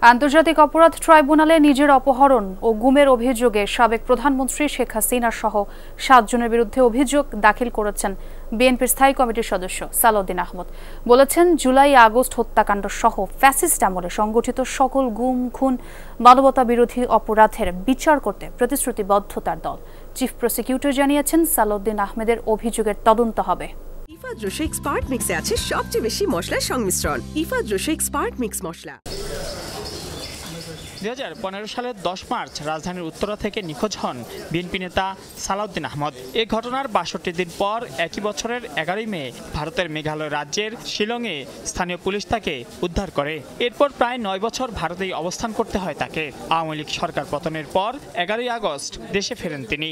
আন্তর্জাতিক অপরাধ ট্রাইব্যুনালে নিজের অপহরণ ও গুমের অভিযোগে সাবেক প্রধানমন্ত্রী শেখ হাসিনা সহ ৭ জনের বিরুদ্ধে অভিযোগ দাখিল করেছেন বিএনপির স্থায়ী কমিটির সদস্য সালাউদ্দিন আহমদ। বলেছেন, জুলাই আগস্ট হত্যাকাণ্ড সহ ফ্যাসিস্ট আমলে সংগঠিত সকল গুম, খুন, মানবতা বিরোধী অপরাধের বিচার করতে প্রতিশ্রুতিবদ্ধ তার দল। চিফ প্রসিকিউটর জানিয়েছেন, সালাউদ্দিন আহমেদের অভিযোগের তদন্ত হবে। ইফাদ রোশেক স্পার্ট মিক্সে আছে সবচেয়ে বেশি মশলার সংমিশ্রণ। ইফাদ রোশেক স্পার্ট মিক্স মশলা। 2015 সালের 10 মার্চ রাজধানীর উত্তরা থেকে নিখোঁজ হন বিএনপি নেতা সালাউদ্দিন আহমদ। এই ঘটনার 62 দিন পর একই বছরের 11 মে ভারতের মেঘালয় রাজ্যের শিলংয়ে স্থানীয় পুলিশ তাকে উদ্ধার করে। এরপর প্রায় 9 বছর ভারতেই অবস্থান করতে হয় তাকে। আওয়ামী লীগ সরকার পতনের পর 11 আগস্ট দেশে ফেরেন তিনি।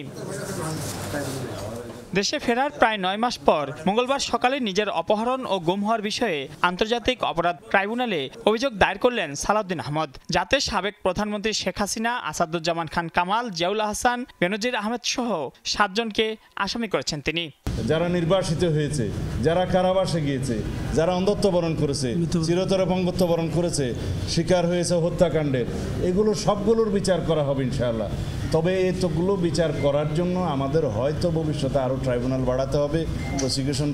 দেশে ফেরার প্রায় 9 মাস পর মঙ্গলবার সকালে নিজের অপহরণ ও গুম হওয়ার বিষয়ে আন্তর্জাতিক অপরাধ ট্রাইব্যুনালে অভিযোগ দায়ের করলেন সালাউদ্দিন আহমদ, যাতে সাবেক প্রধানমন্ত্রী শেখ হাসিনা, আসাদুজ্জামান খান কামাল, জিয়াউল আহসান, বেনজির আহমেদ সহ 7 জনকে আসামি করেছেন তিনি। যারা নির্বাসিত হয়েছে, যারা কারাবাসে গিয়েছে, যারা অন্ধত্ব বরণ করেছে, চিরতরে অপঙ্গত্ব বরণ করেছে, শিকার হয়েছে হত্যাকাণ্ডের, এগুলো সবগুলোর বিচার করা হবে ইনশাআল্লাহ। তবে এতগুলো বিচার করার জন্য আমাদের হয়তো ভবিষ্যতে আরও ট্রাইব্যুনাল বাড়াতে হবে, প্রসিকিউশন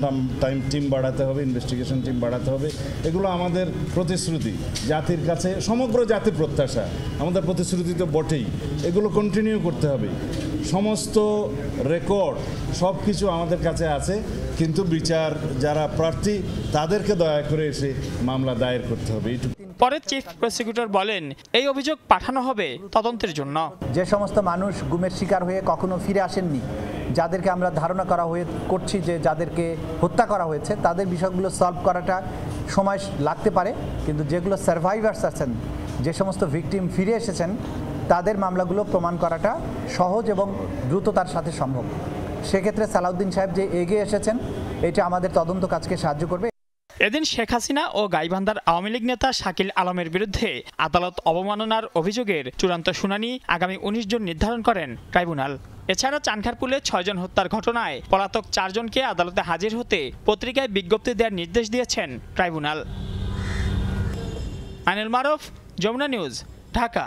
টিম বাড়াতে হবে, ইনভেস্টিগেশন টিম বাড়াতে হবে। এগুলো আমাদের প্রতিশ্রুতি, জাতির কাছে সমগ্র জাতির প্রত্যাশা, আমাদের প্রতিশ্রুতি তো বটেই। এগুলো কন্টিনিউ করতে হবে। সমস্ত রেকর্ড সব কিছু আমাদের কাছে আছে, কিন্তু বিচার যারা প্রার্থী তাদেরকে দয়া করে এসে মামলা দায়ের করতে হবে। পরে চিফ প্রসিকিউটর বলেন, এই অভিযোগ পাঠানো হবে তদন্তের জন্য। যে সমস্ত মানুষ গুমের শিকার হয়ে কখনো ফিরে আসেননি, যাদেরকে আমরা ধারণা করছি যে যাদেরকে হত্যা করা হয়েছে, তাদের বিষয়গুলো সলভ করাটা সময় লাগতে পারে, কিন্তু যেগুলো সার্ভাইভার্স আছেন, যে সমস্ত ভিকটিম ফিরে এসেছেন, তাদের মামলাগুলো প্রমাণ করাটা সহজ এবং দ্রুততার সাথে সম্ভব। সেক্ষেত্রে সালাউদ্দিন সাহেব যে এগিয়ে এসেছেন, এটা আমাদের তদন্ত কাজকে সাহায্য করবে। এদিন শেখ হাসিনা ও গাইবান্ধার আওয়ামী লীগ নেতা শাকিল আলমের বিরুদ্ধে আদালত অবমাননার অভিযোগের চূড়ান্ত শুনানি আগামী 19 জুন নির্ধারণ করেন ট্রাইব্যুনাল। এছাড়া চানখারপুলে 6 জন হত্যার ঘটনায় পলাতক 4 জনকে আদালতে হাজির হতে পত্রিকায় বিজ্ঞপ্তি দেওয়ার নির্দেশ দিয়েছেন ট্রাইব্যুনাল। আনিল মারুফ, যমুনা নিউজ, ঢাকা।